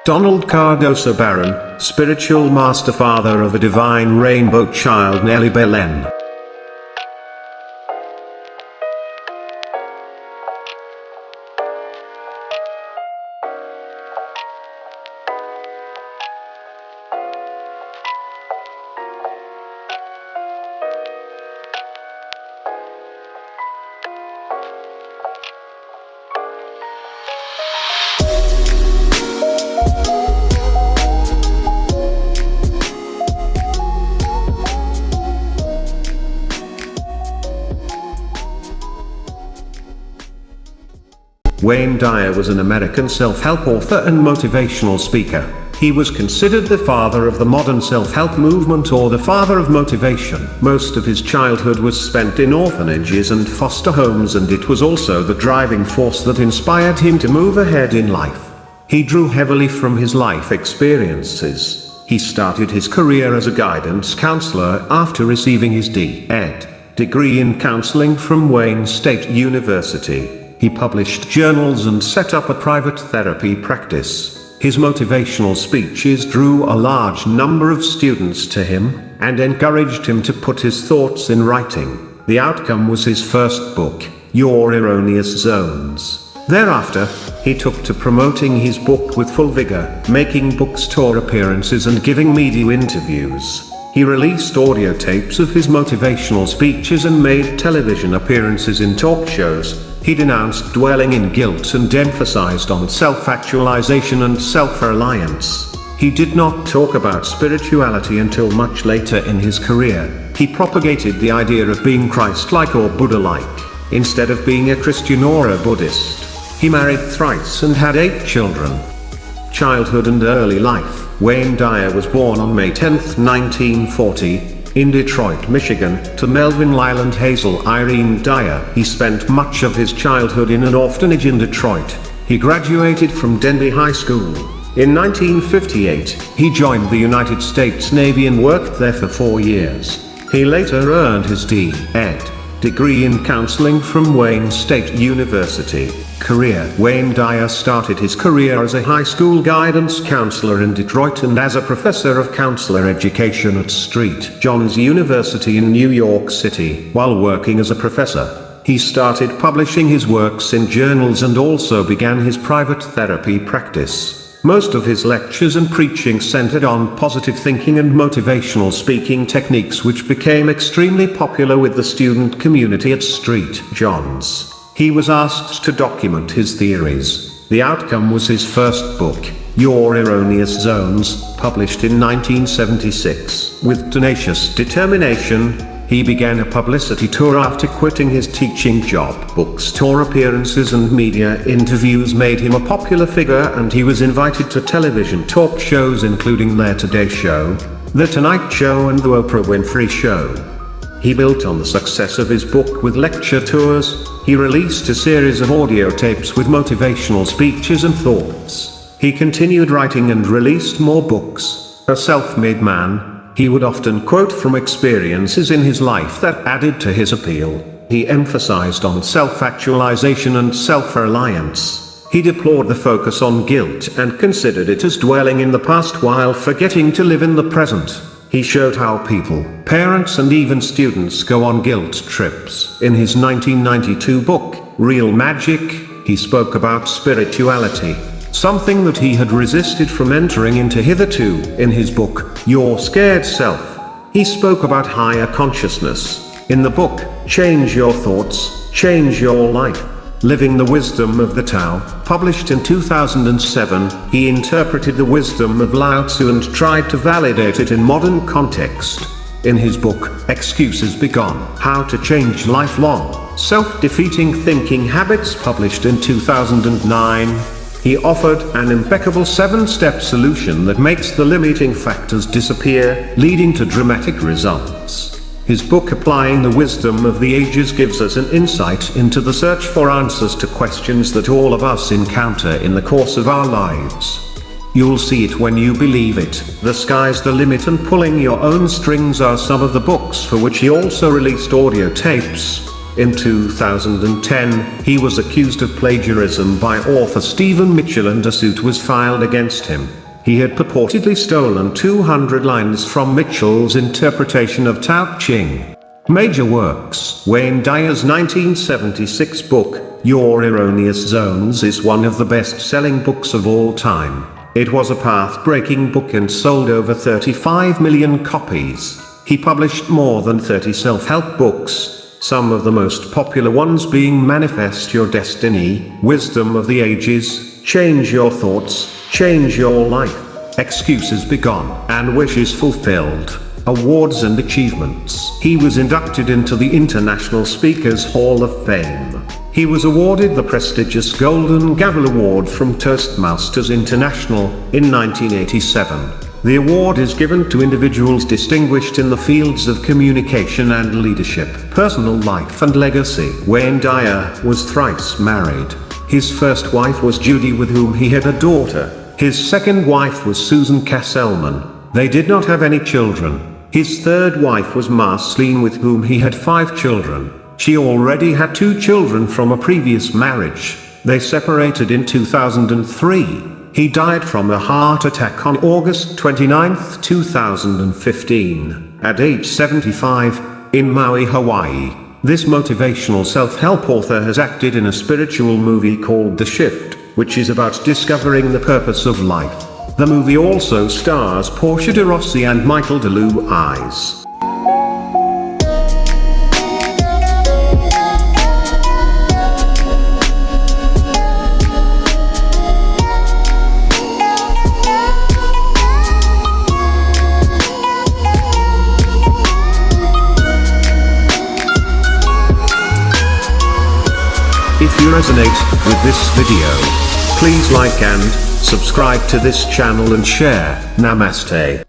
Donald Cardoso Baron, spiritual master father of a divine rainbow child Nellie Belen. Wayne Dyer was an American self-help author and motivational speaker. He was considered the father of the modern self-help movement, or the father of motivation. Most of his childhood was spent in orphanages and foster homes, and it was also the driving force that inspired him to move ahead in life. He drew heavily from his life experiences. He started his career as a guidance counselor after receiving his D.Ed. degree in counseling from Wayne State University. He published journals and set up a private therapy practice. His motivational speeches drew a large number of students to him, and encouraged him to put his thoughts in writing. The outcome was his first book, Your Erroneous Zones. Thereafter, he took to promoting his book with full vigor, making bookstore appearances and giving media interviews. He released audio tapes of his motivational speeches and made television appearances in talk shows. He denounced dwelling in guilt and emphasized on self-actualization and self-reliance. He did not talk about spirituality until much later in his career. He propagated the idea of being Christ-like or Buddha-like, instead of being a Christian or a Buddhist. He married thrice and had 8 children. Childhood and early life. Wayne Dyer was born on May 10, 1940, in Detroit, Michigan, to Melvin Lyland Hazel Irene Dyer. He spent much of his childhood in an orphanage in Detroit. He graduated from Denby High School. In 1958, he joined the United States Navy and worked there for 4 years. He later earned his D.Ed. degree in counseling from Wayne State University. Career. Wayne Dyer started his career as a high school guidance counselor in Detroit and as a professor of counselor education at St. John's University in New York City. While working as a professor, he started publishing his works in journals and also began his private therapy practice. Most of his lectures and preaching centered on positive thinking and motivational speaking techniques, which became extremely popular with the student community at St. John's. He was asked to document his theories. The outcome was his first book, Your Erroneous Zones, published in 1976. With tenacious determination, he began a publicity tour after quitting his teaching job. Bookstore appearances and media interviews made him a popular figure, and he was invited to television talk shows including The Today Show, The Tonight Show and The Oprah Winfrey Show. He built on the success of his book with lecture tours. He released a series of audio tapes with motivational speeches and thoughts. He continued writing and released more books. A self-made man, he would often quote from experiences in his life that added to his appeal. He emphasized on self-actualization and self-reliance. He deplored the focus on guilt and considered it as dwelling in the past while forgetting to live in the present. He showed how people, parents and even students go on guilt trips. In his 1992 book, Real Magic, he spoke about spirituality, something that he had resisted from entering into hitherto. In his book, Your Scared Self, he spoke about higher consciousness. In the book, Change Your Thoughts, Change Your Life, Living the Wisdom of the Tao, published in 2007, he interpreted the wisdom of Lao Tzu and tried to validate it in modern context. In his book, Excuses Begone, How to Change Lifelong, Self-Defeating Thinking Habits, published in 2009, he offered an impeccable 7-step solution that makes the limiting factors disappear, leading to dramatic results. His book Applying the Wisdom of the Ages gives us an insight into the search for answers to questions that all of us encounter in the course of our lives. You'll see it when you believe it. The Sky's the Limit and Pulling Your Own Strings are some of the books for which he also released audio tapes. In 2010, he was accused of plagiarism by author Stephen Mitchell and a suit was filed against him. He had purportedly stolen 200 lines from Mitchell's interpretation of Tao Te Ching. Major works. Wayne Dyer's 1976 book, Your Erroneous Zones, is one of the best-selling books of all time. It was a path-breaking book and sold over 35 million copies. He published more than 30 self-help books, some of the most popular ones being Manifest Your Destiny, Wisdom of the Ages, Change Your Thoughts, Change Your Life, Excuses Begone, and Wishes Fulfilled. Awards and achievements. He was inducted into the International Speakers Hall of Fame. He was awarded the prestigious Golden Gavel Award from Toastmasters International in 1987. The award is given to individuals distinguished in the fields of communication and leadership, personal life and legacy. Wayne Dyer was thrice married. His first wife was Judy, with whom he had a daughter. His second wife was Susan Casselman. They did not have any children. His third wife was Marceline, with whom he had 5 children. She already had 2 children from a previous marriage. They separated in 2003. He died from a heart attack on August 29, 2015, at age 75, in Maui, Hawaii. This motivational self-help author has acted in a spiritual movie called The Shift, which is about discovering the purpose of life. The movie also stars Portia de Rossi and Michael DeLuise. If you resonate with this video, please like and subscribe to this channel and share. Namaste.